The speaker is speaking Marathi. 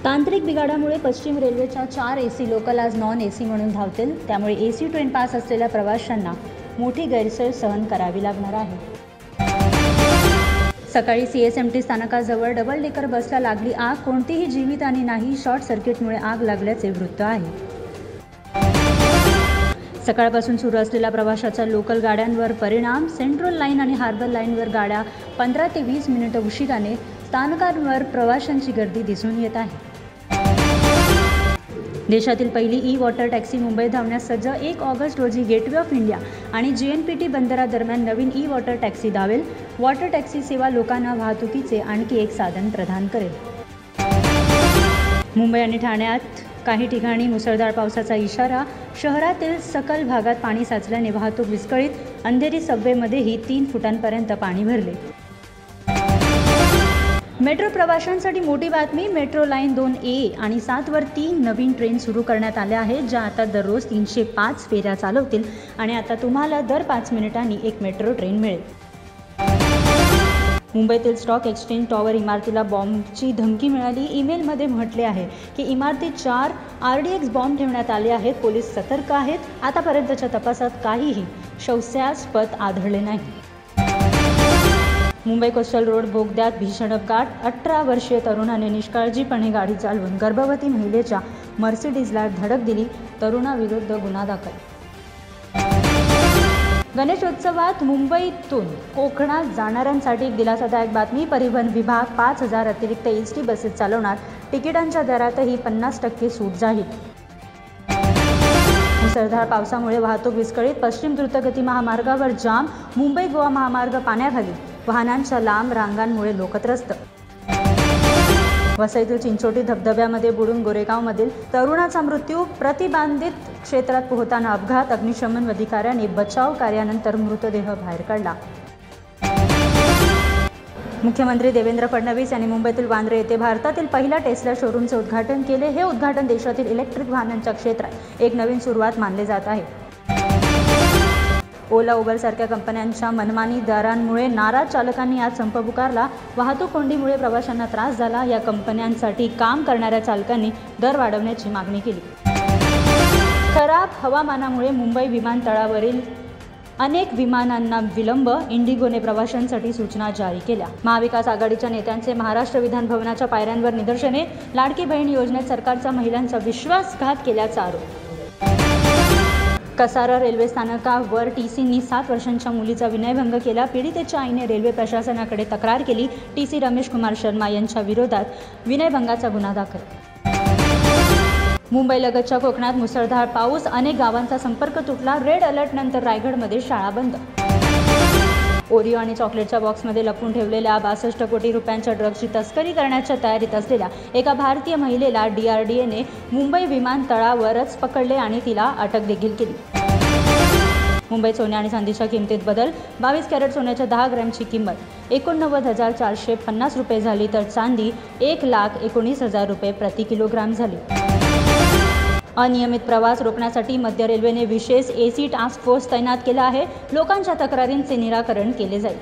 तांत्रिक बिघाडामुळे पश्चिम रेल्वेच्या 4 AC लोकल आज नॉन AC म्हणून धावतील। त्यामुळे AC ट्रेन पास असलेल्या प्रवाशांना मोठी गैरसोय सहन करावी लागणार आहे। सकाळी CSMT स्थानकाजवळ डबल डेकर बसला लागली आग। कोणतीही जीवितहानी नाही, शॉर्ट सर्किटमुळे आग लागल्याचे वृत्त आहे। सकाळपासून सुरू असलेल्या प्रवाशाचा लोकल गाड्यांवर परिणाम। सेंट्रल लाईन आणि हार्बर लाईनवर गाड्या 15 ते 20 मिनिटं उशिराने स्थानकांवर प्रवाशांची गर्दी दिसून येत आहे। देशातील पहिली ई-वॉटर टॅक्सी मुंबईत धावण्यास सज्ज। 1 ऑगस्ट रोजी गेटवे ऑफ इंडिया आणि JNPT बंदरादरम्यान नवीन ई-वॉटर टॅक्सी धावेल। वॉटर टॅक्सी सेवा लोकांना वाहतुकीचे आणखी एक साधन प्रदान करेल। मुंबई आणि ठाण्यात काही ठिकाणी मुसळधार पावसाचा इशारा। शहरातील सकल भागात पाणी साचल्याने वाहतूक विस्कळीत। अंधेरी सबवेमध्येही 3 फुटांपर्यंत पाणी भरले। मेट्रो प्रवाशांसाठी मोठी बातमी। मेट्रो लाईन 2A आणि 7 वर 3 नवीन ट्रेन सुरू करण्यात आल्या आहेत, ज्या आता दररोज 305 फेऱ्या चालवतील आणि आता तुम्हाला दर 5 मिनिटांनी एक मेट्रो ट्रेन मिळेल। मुंबईतील स्टॉक एक्सचेंज टॉवर इमारतीला बॉम्बची धमकी मिळाली। ईमेलमध्ये म्हटले आहे की इमारतीत 4 RDX बॉम्ब ठेवण्यात आले आहेत। पोलीस सतर्क आहेत। आतापर्यंतच्या तपासात काहीही संशयास्पद आढळले नाही। मुंबई कोस्टल रोड बोगद्यात भीषण अपघात। 18 वर्षीय तरुणाने निष्काळजीपणे गाडी चालवून गर्भवती महिलेच्या मर्सिडीजला धडक दिली। तरुणाविरुद्ध गुन्हा दाखल। गणेशोत्सवात मुंबईतून कोकणात जाणाऱ्यांसाठी एक दिलासादायक बातमी। परिवहन विभाग 5000 अतिरिक्त ST बसेस चालवणार। तिकिटांच्या दरातही 50% सूट जाहीर। मुसळधार पावसामुळे वाहतूक विस्कळीत। पश्चिम द्रुतगती महामार्गावर जाम। मुंबई गोवा महामार्ग पाण्याखाली। वाहनांच्या लांब रांगांमुळे लोक त्रस्त। वसईतील चिंचोटी धबधब्यामध्ये बुडून गोरेगावमधील तरुणाचा मृत्यू। प्रतिबंधित क्षेत्रात पोहताना अपघात। अग्निशमन अधिकाऱ्याने बचाव कार्यानंतर मृतदेह बाहेर काढला। मुख्यमंत्री देवेंद्र फडणवीस यांनी मुंबईतील वांद्रे येथे भारतातील पहिल्या टेस्ला शोरूमचे उद्घाटन केले। हे उद्घाटन देशातील इलेक्ट्रिक वाहनांच्या क्षेत्रात एक नवीन सुरुवात मानले जात आहे। ओला उबर सारख्या कंपन्यांच्या मनमानी दरांमुळे नाराज चालकांनी आज संप पुकारला। वाहतूक कोंडीमुळे प्रवाशांना त्रास झाला। या कंपन्यांसाठी काम करणाऱ्या चालकांनी दर वाढवण्याची मागणी केली। खराब हवामानामुळे मुंबई विमानतळावरील अनेक विमानांना विलंब। इंडिगोने प्रवाशांसाठी सूचना जारी केल्या। महाविकास आघाडीच्या नेत्यांचे महाराष्ट्र विधान भवनाच्या पायऱ्यांवर निदर्शने। लाडकी बहीण योजनेत सरकारचा महिलांचा विश्वासघात केल्याचा आरोप। कसारा रेल्वे स्थानकावर TCनी 7 वर्षांच्या मुलीचा विनयभंग केला। पीडितेच्या आईने रेल्वे प्रशासनाकडे तक्रार केली। TC रमेश कुमार शर्मा यांच्या विरोधात विनयभंगाचा गुन्हा दाखल। मुंबईलगतच्या कोकणात मुसळधार पाऊस। अनेक गावांचा संपर्क तुटला। रेड अलर्ट नंतर रायगडमध्ये शाळा बंद। ओरिओ आणि चॉकलेटच्या बॉक्समध्ये लपवून ठेवलेल्या 62 कोटी रुपयांच्या ड्रग्जची तस्करी करण्याच्या तयारीत असलेल्या एका भारतीय महिलेला DRDAने मुंबई विमानतळावरच पकडले आणि तिला अटक देखील केली। मुंबईत सोने आणि चांदीच्या किमतीत बदल। 22 कॅरेट सोन्याच्या 10 ग्रॅमची किंमत 89,450 रुपये झाली, तर चांदी 1,19,000 रुपये प्रति किलोग्राम झाली। अनियमित प्रवास रोखण्यासाठी मध्य रेल्वेने विशेष AC टास्क फोर्स तैनात केला आहे। लोकांच्या तक्रारींचे निराकरण केले जाईल।